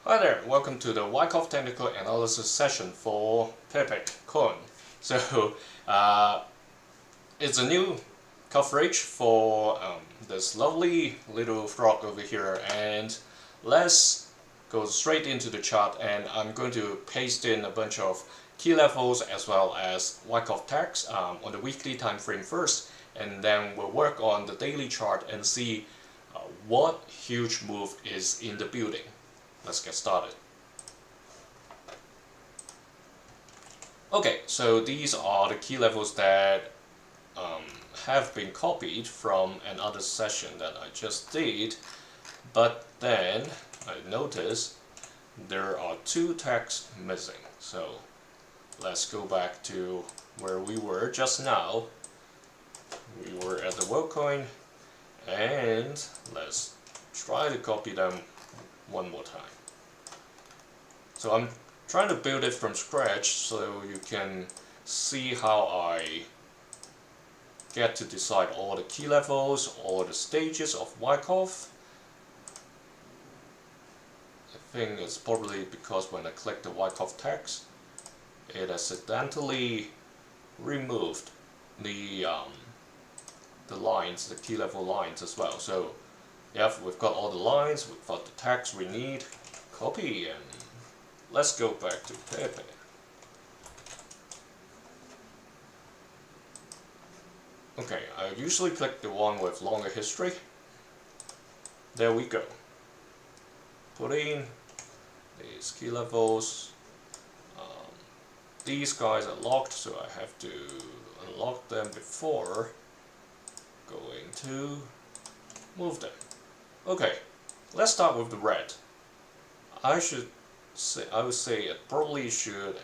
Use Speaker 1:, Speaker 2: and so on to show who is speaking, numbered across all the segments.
Speaker 1: Hi there, welcome to the Wyckoff technical analysis session for PEPE coin. So it's a new coverage for this lovely little frog over here, and let's go straight into the chart, and I'm going to paste in a bunch of key levels as well as Wyckoff tags on the weekly time frame first, and then we'll work on the daily chart and see what huge move is in the building. Let's get started. Okay, so these are the key levels that have been copied from another session that I just did, but then I noticed there are two tags missing. So let's go back to where we were just now. We were at the world coin, and let's try to copy them one more time. So I'm trying to build it from scratch so you can see how I get to decide all the key levels, all the stages of Wyckoff. I think it's probably because when I click the Wyckoff text, it accidentally removed the lines, the key level lines as well. So yeah, we've got all the lines, we've got the text we need. Copy, and let's go back to PEPE. Okay, I usually click the one with longer history. There we go. Put in these key levels. These guys are locked, so I have to unlock them before going to move them. Okay, let's start with the red. I would say it probably should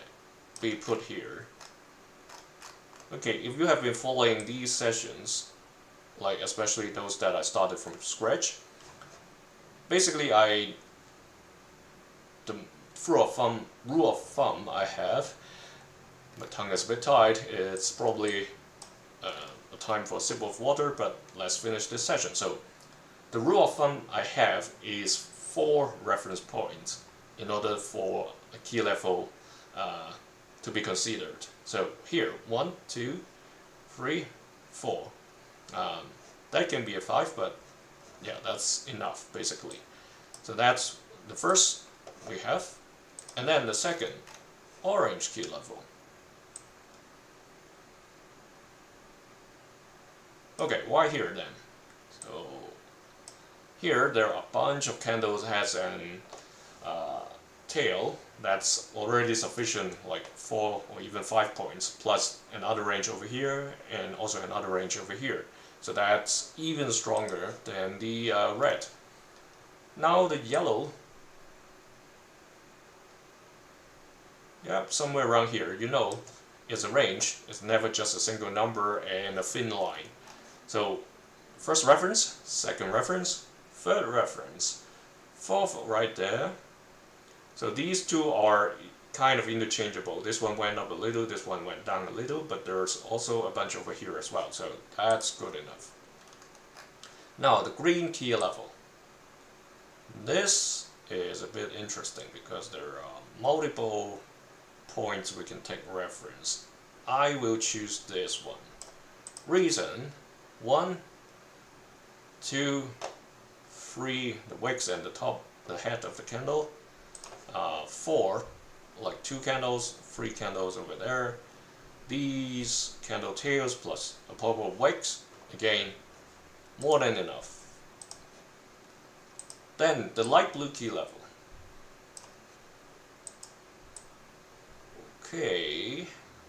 Speaker 1: be put here. Okay, if you have been following these sessions, like especially those that I started from scratch, basically the rule of thumb I have, my tongue is a bit tied, it's probably a time for a sip of water, but let's finish this session. So the rule of thumb I have is 4 reference points in order for a key level to be considered. So here, 1, 2, 3, 4. That can be a 5, but yeah, that's enough basically. So that's the first we have, and then the second, orange key level. Okay, why here then? So here there are a bunch of candles heads and tail that's already sufficient, like 4 or even 5 points, plus another range over here and also another range over here. So that's even stronger than the red. Now the yellow, yep, somewhere around here, you know, is a range. It's never just a single number and a thin line. So first reference, second reference, third reference, fourth right there. So these two are kind of interchangeable. This one went up a little, this one went down a little, but there's also a bunch over here as well, so that's good enough. Now the green key level. This is a bit interesting because there are multiple points we can take reference. I will choose this one. Reason: 1, 2, 3, the wicks and the top, the head of the candle. 4, like 2 candles, 3 candles over there. These candle tails plus a purple wicks, again, more than enough. Then the light blue key level. Okay,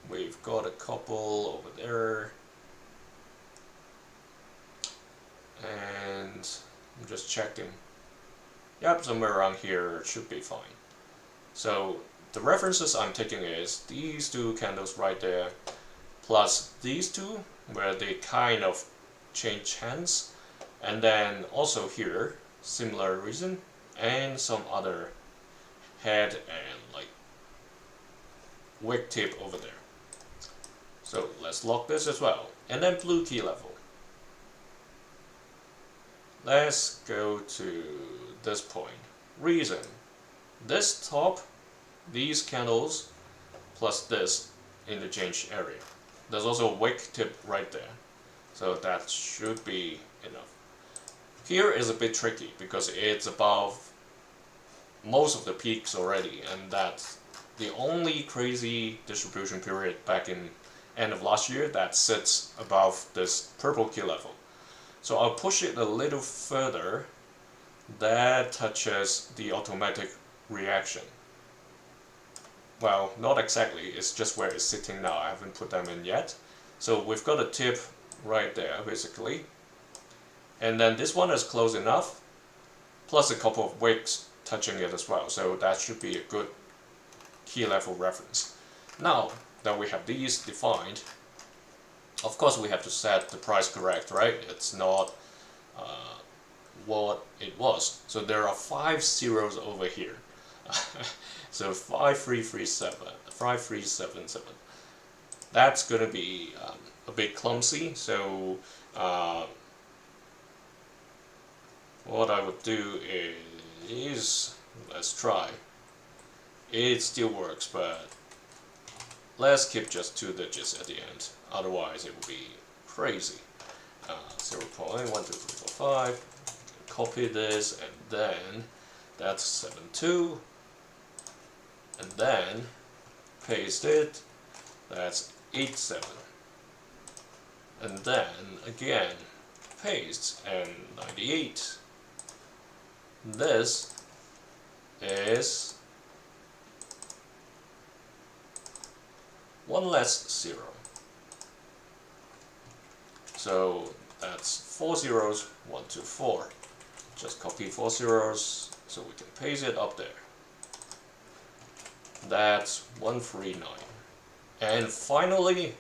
Speaker 1: we've got a couple over there. And I'm just checking. Yep, somewhere around here should be fine. So the references I'm taking is these 2 candles right there, plus these 2, where they kind of change hands, and then also here, similar reason, and some other head and like wick tip over there. So let's lock this as well. And then blue key level. Let's go to this point. Reason: this top, these candles, plus this interchange area. There's also a wick tip right there, so that should be enough. Here is a bit tricky because it's above most of the peaks already, and that's the only crazy distribution period back in end of last year that sits above this purple key level. So I'll push it a little further. That touches the automatic reaction. Well, not exactly, it's just where it's sitting now. I haven't put them in yet. So we've got a tip right there basically. And then this one is close enough, plus a couple of wicks touching it as well. So that should be a good key level reference. Now that we have these defined, of course we have to set the price correct, right? It's not what it was. So there are 5 zeros over here. So 5337, 5377. That's gonna be a bit clumsy. So what I would do is let's try. It still works, but let's keep just 2 digits at the end. Otherwise, it will be crazy. 0.12345. Copy this, and then that's 72, and then paste it. That's 87, and then again paste, and 98. This is 1 less 0. So that's 4 zeros, 1, 2, 4. Just copy 4 zeros so we can paste it up there. That's 139. And finally,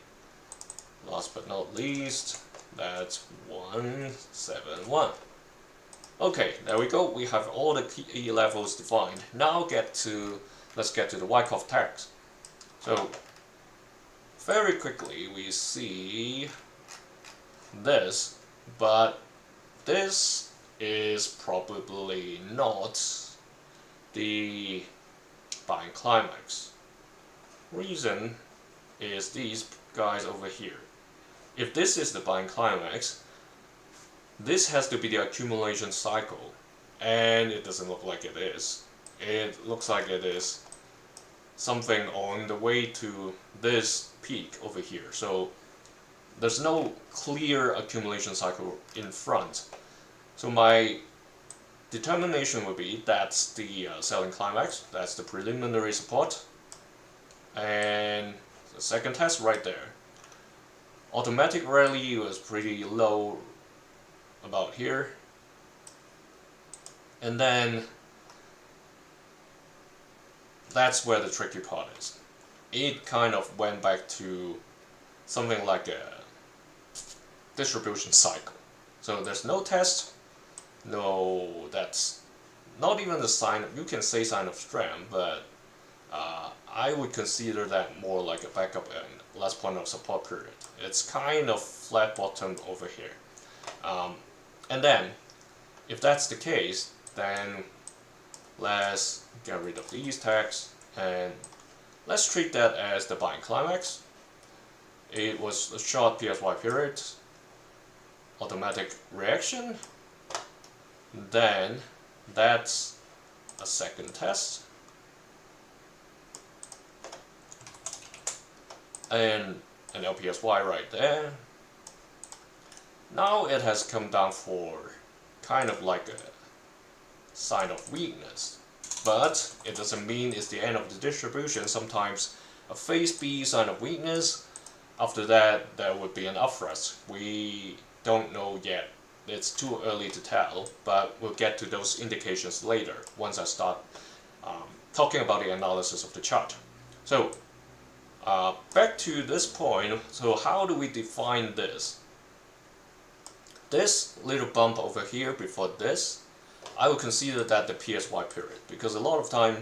Speaker 1: last but not least, that's 171. Okay, there we go. We have all the key levels defined. Now let's get to the Wyckoff tags. So very quickly we see this, but this is probably not the buying climax. Reason is these guys over here. If this is the buying climax, this has to be the accumulation cycle, and it doesn't look like it is. It looks like it is something on the way to this peak over here. So there's no clear accumulation cycle in front. So my determination would be that's the selling climax, that's the preliminary support, and the second test right there. Automatic rally was pretty low about here, and then that's where the tricky part is. It kind of went back to something like a distribution cycle. So there's no test, no, that's not even a sign, you can say sign of strength, but I would consider that more like a backup and last point of support period. It's kind of flat bottomed over here. And then, if that's the case, then let's get rid of these tags and let's treat that as the buying climax. It was a short PSY period, automatic reaction, then that's a second test, and an LPSY right there. Now it has come down for kind of like a sign of weakness, but it doesn't mean it's the end of the distribution. Sometimes a phase B sign of weakness, after that there would be an upthrust. We don't know yet, it's too early to tell, but we'll get to those indications later once I start talking about the analysis of the chart. So back to this point, so how do we define this? This little bump over here before this, I would consider that the PSY period, because a lot of times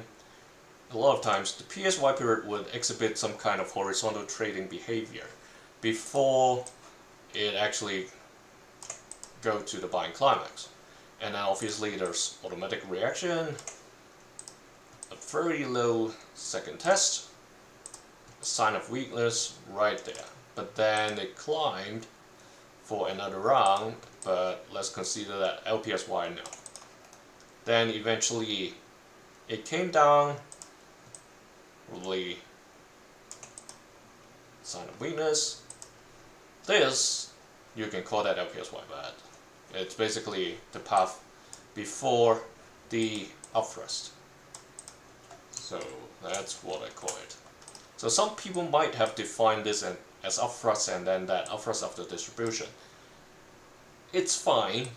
Speaker 1: the PSY period would exhibit some kind of horizontal trading behavior before it actually go to the buying climax. And then obviously there's automatic reaction, a very low second test, sign of weakness right there. But then it climbed for another round, but let's consider that LPSY now. Then eventually it came down, probably sign of weakness. This, you can call that LPSY, but it's basically the path before the upthrust. So that's what I call it. So some people might have defined this as upthrust and then that upthrust of the distribution. It's fine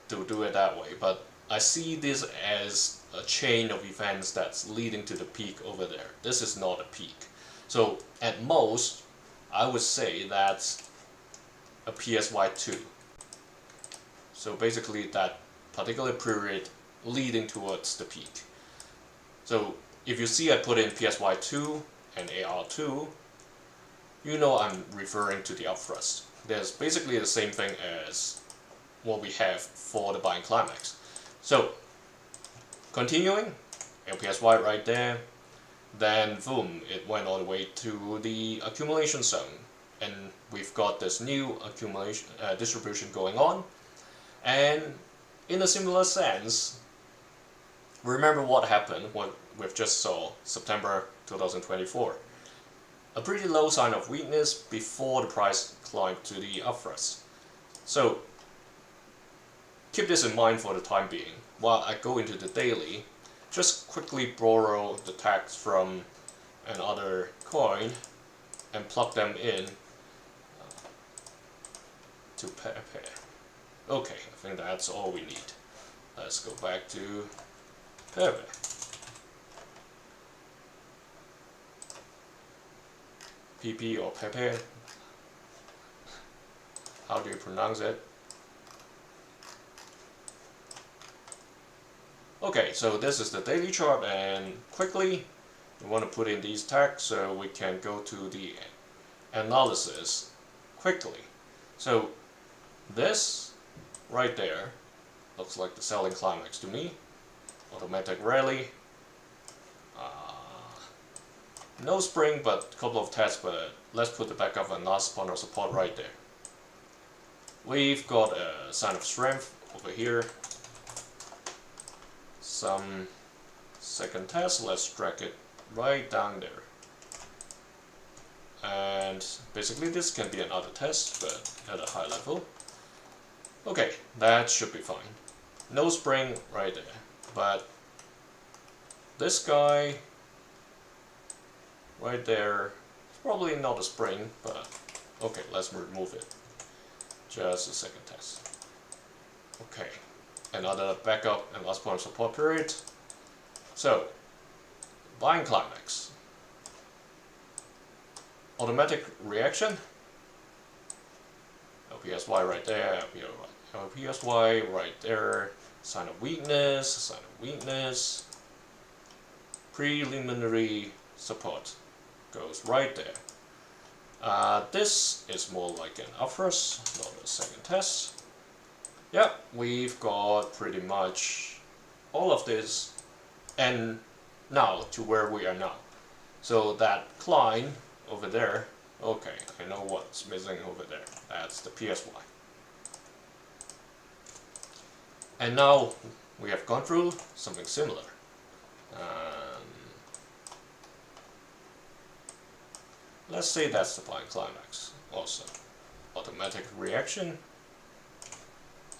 Speaker 1: to do it that way, but I see this as a chain of events that's leading to the peak over there. This is not a peak. So at most, I would say that's a PSY2. So basically that particular period leading towards the peak. So if you see I put in PSY2 and AR2, you know I'm referring to the upthrust. There's basically the same thing as what we have for the buying climax. So continuing, LPSY right there, then boom, it went all the way to the accumulation zone, and we've got this new accumulation distribution going on. And in a similar sense, remember what happened, what we've just saw, September 2024. A pretty low sign of weakness before the price climbed to the upthrust. So keep this in mind for the time being. While I go into the daily, just quickly borrow the tags from another coin and plug them in to PEPE. Okay, I think that's all we need. Let's go back to PEPE. PP or PEPE. How do you pronounce it? Okay, so this is the daily chart, and quickly we want to put in these tags so we can go to the analysis quickly. So this right there looks like the selling climax to me. Automatic rally. No spring, but a couple of tests, but let's put the backup and last point of support right there. We've got a sign of strength over here. Some second test, let's drag it right down there. And basically this can be another test, but at a high level. Okay, that should be fine. No spring right there, but this guy right there, probably not a spring, but okay, let's remove it. Just a second test. Okay, another backup and last point of support period. So, buying climax. Automatic reaction. LPSY right there, LPSY right there. Sign of weakness, sign of weakness. Preliminary support goes right there. This is more like an upthrust, not a second test. Yeah, we've got pretty much all of this, and now to where we are now. So that climb over there, okay, I know what's missing over there. That's the PSY. And now we have gone through something similar. Let's say that's the buying climax also. Automatic reaction,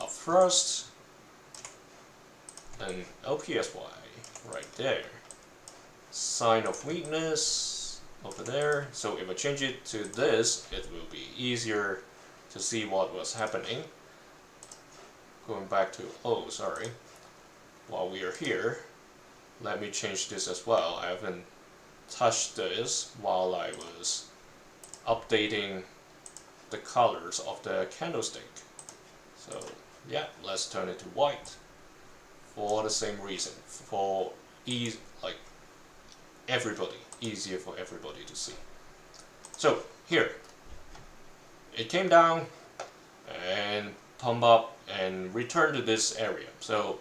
Speaker 1: upthrust, then LPSY right there. Sign of weakness over there. So if I change it to this, it will be easier to see what was happening. Going back to, oh sorry, while we are here, let me change this as well. I haven't touched this while I was updating the colors of the candlestick. So yeah, let's turn it to white for the same reason, for ease, like everybody, easier for everybody to see. So here, it came down and pump up and return to this area. So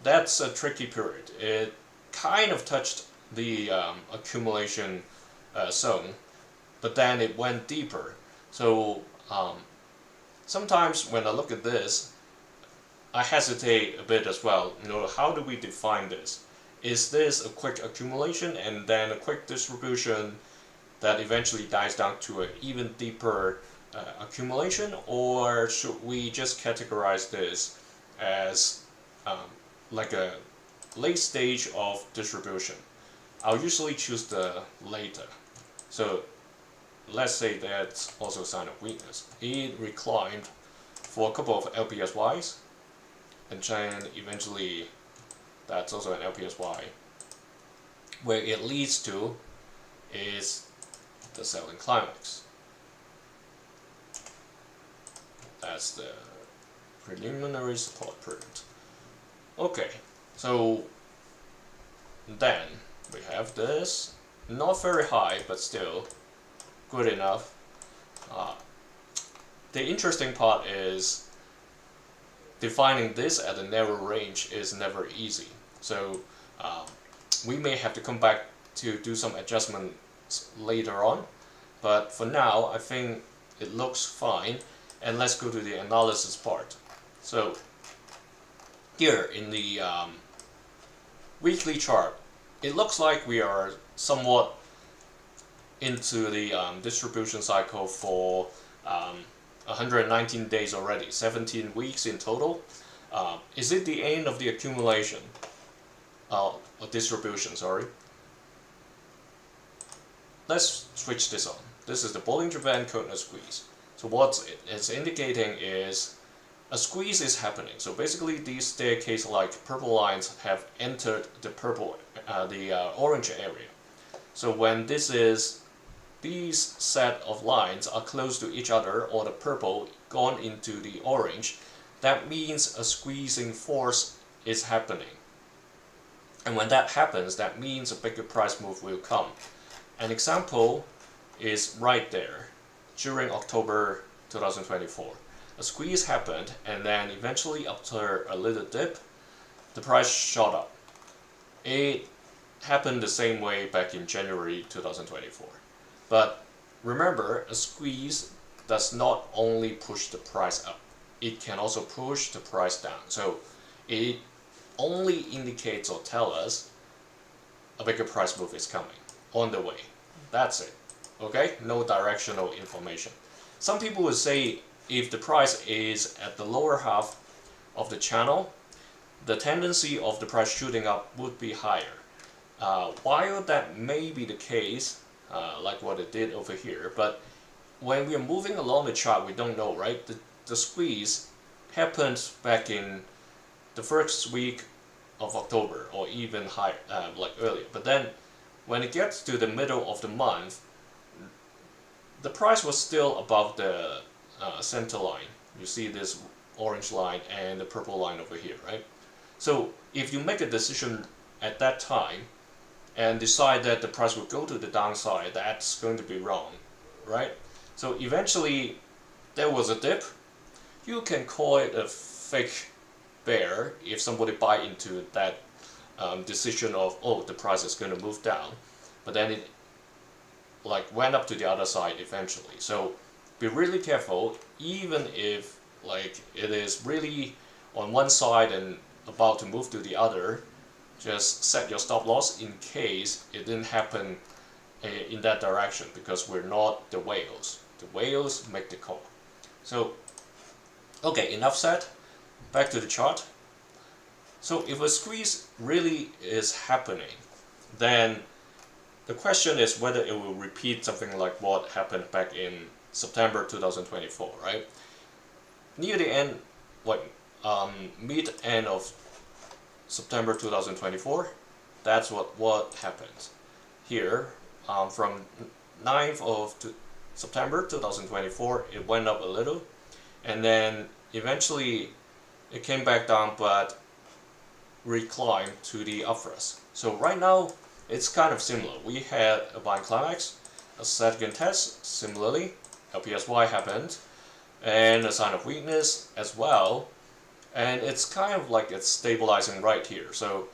Speaker 1: that's a tricky period. It kind of touched the accumulation zone, but then it went deeper. So sometimes when I look at this, I hesitate a bit as well. How do we define this? Is this a quick accumulation and then a quick distribution that eventually dies down to an even deeper accumulation, or should we just categorize this as like a late stage of distribution? I'll usually choose the later. So let's say that's also a sign of weakness. It reclined for a couple of LPSYs, and then eventually that's also an LPSY. Where it leads to is the selling climax. That's the preliminary support print. Okay, so then we have this, not very high, but still good enough. The interesting part is defining this at a narrow range is never easy. So we may have to come back to do some adjustments later on, but for now I think it looks fine, and let's go to the analysis part. So here in the weekly chart, it looks like we are somewhat into the distribution cycle for 119 days already, 17 weeks in total. Is it the end of the accumulation? Or distribution, sorry. Let's switch this on. This is the Bollinger Band Koepner squeeze. So what it's indicating is a squeeze is happening. So basically these staircase-like purple lines have entered the orange area. So when these set of lines are close to each other, or the purple gone into the orange, that means a squeezing force is happening. And when that happens, that means a bigger price move will come. An example is right there during October 2024. A squeeze happened, and then eventually after a little dip, the price shot up. It happened the same way back in January 2024. But remember, a squeeze does not only push the price up, it can also push the price down. So it only indicates or tells us a bigger price move is coming on the way. That's it. Okay? No directional information. Some people would say if the price is at the lower half of the channel, the tendency of the price shooting up would be higher. While that may be the case, like what it did over here, but when we are moving along the chart, we don't know, right? The squeeze happened back in the first week of October, or even higher, like earlier. But then when it gets to the middle of the month, the price was still above the center line. You see this orange line and the purple line over here, right? So if you make a decision at that time and decide that the price will go to the downside, that's going to be wrong, right? So eventually there was a dip. You can call it a fake bear if somebody buy into that decision of, oh, the price is going to move down, but then it like went up to the other side eventually. So be really careful, even if like it is really on one side and about to move to the other. Just set your stop loss in case it didn't happen in that direction, because we're not the whales. The whales make the call. So okay, enough said. Back to the chart. So if a squeeze really is happening, then the question is whether it will repeat something like what happened back in September 2024, right? Near the end, mid-end of September 2024, that's what happened. Here, from 9th of September 2024, it went up a little, and then eventually it came back down, but reclimbed to the upwards. So right now, it's kind of similar. We had a buying climax, a second test, similarly, LPSY happened, and a sign of weakness as well, and it's kind of like it's stabilizing right here. So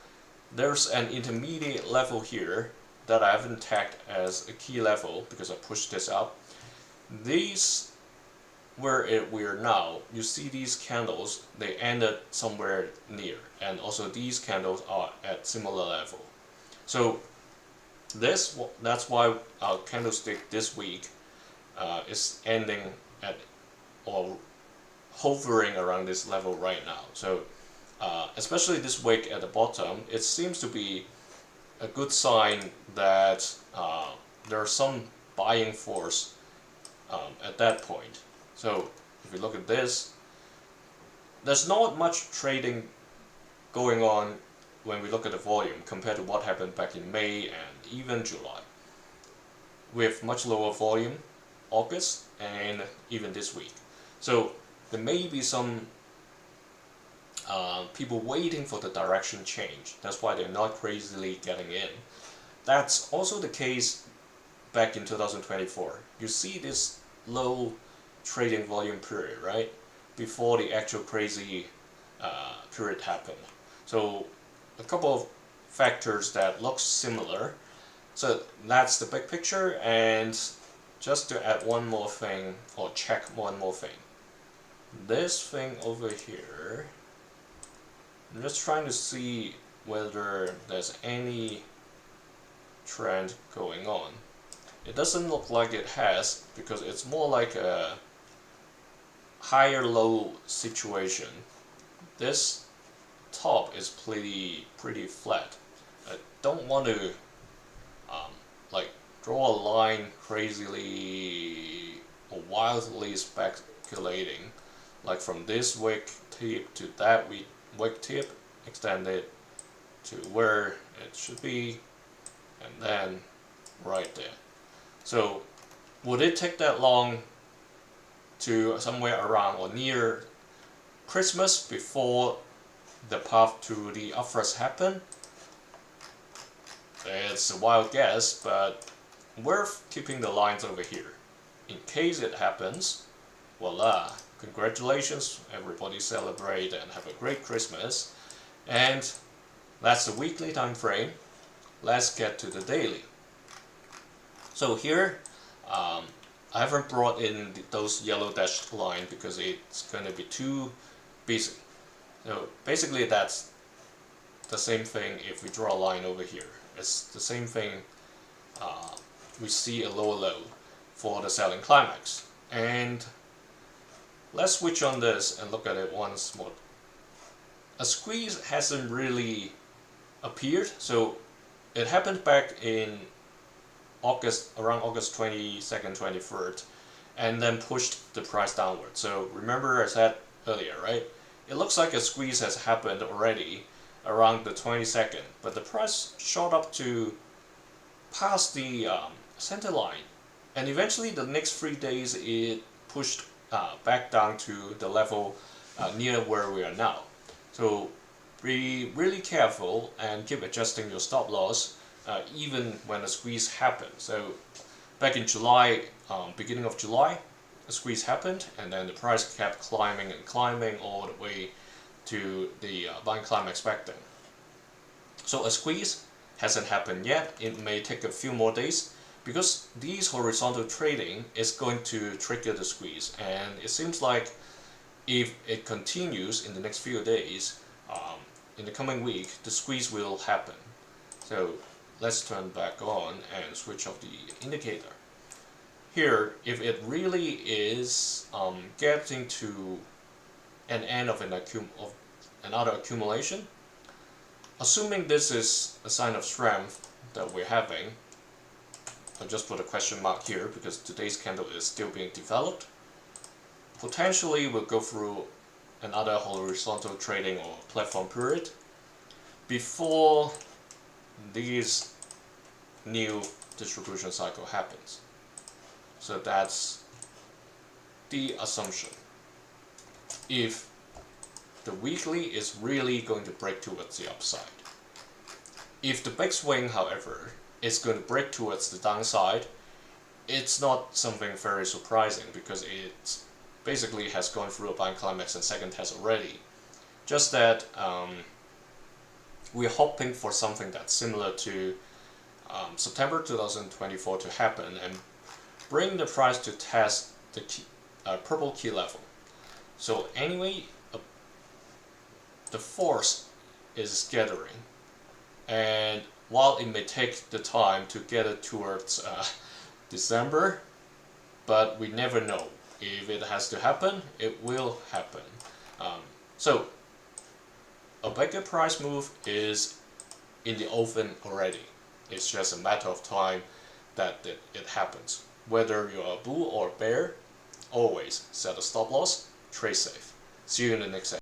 Speaker 1: there's an intermediate level here that I haven't tagged as a key level because I pushed this up. These, where we are now, you see these candles, they ended somewhere near, and also these candles are at similar level. So that's why our candlestick this week is ending at, or hovering around this level right now. So especially this wick at the bottom, it seems to be a good sign that there's some buying force at that point. So if we look at this, there's not much trading going on when we look at the volume compared to what happened back in May and even July. We have much lower volume August and even this week. So there may be some people waiting for the direction change. That's why they're not crazily getting in. That's also the case back in 2024. You see this low trading volume period, right? Before the actual crazy period happened. So a couple of factors that look similar. So that's the big picture, and just to add one more thing, or check one more thing. This thing over here, I'm just trying to see whether there's any trend going on. It doesn't look like it has, because it's more like a higher low situation. This top is pretty flat. I don't want to like draw a line crazily or wildly speculating, like from this wick tip to that wick tip, extend it to where it should be, and then right there. So would it take that long to somewhere around or near Christmas before the path to the upthrust happen? It's a wild guess, but worth keeping the lines over here. In case it happens, voila, congratulations, everybody celebrate and have a great Christmas. And that's the weekly time frame. Let's get to the daily. So here, I haven't brought in those yellow dashed line because it's going to be too busy. So basically that's the same thing if we draw a line over here. It's the same thing, we see a lower low for the selling climax. And let's switch on this and look at it once more. A squeeze hasn't really appeared, so it happened back in August, around August 22nd, 23rd, and then pushed the price downward. So remember I said earlier, right? It looks like a squeeze has happened already around the 22nd, but the price shot up to past the center line, and eventually the next 3 days it pushed back down to the level near where we are now. So be really careful and keep adjusting your stop loss even when a squeeze happens. So back in July, beginning of July, a squeeze happened, and then the price kept climbing and climbing all the way to the buying climb expecting. So a squeeze hasn't happened yet. It may take a few more days because these horizontal trading is going to trigger the squeeze, and it seems like if it continues in the next few days, in the coming week, the squeeze will happen. So let's turn back on and switch off the indicator. Here, if it really is getting to an end of another accumulation, assuming this is a sign of strength that we're having, I'll just put a question mark here because today's candle is still being developed. Potentially we'll go through another horizontal trading or platform period before this new distribution cycle happens. So that's the assumption. If the weekly is really going to break towards the upside. If the big swing, however, is going to break towards the downside, it's not something very surprising because it basically has gone through a buying climax and second test already. Just that we're hoping for something that's similar to September 2024 to happen and bring the price to test the purple key level. So anyway, the force is gathering, and while it may take the time to get it towards December, but we never know. If it has to happen, it will happen. So a bigger price move is in the oven already. It's just a matter of time that it happens. Whether you're a bull or bear, always set a stop loss, trade safe. See you in the next episode.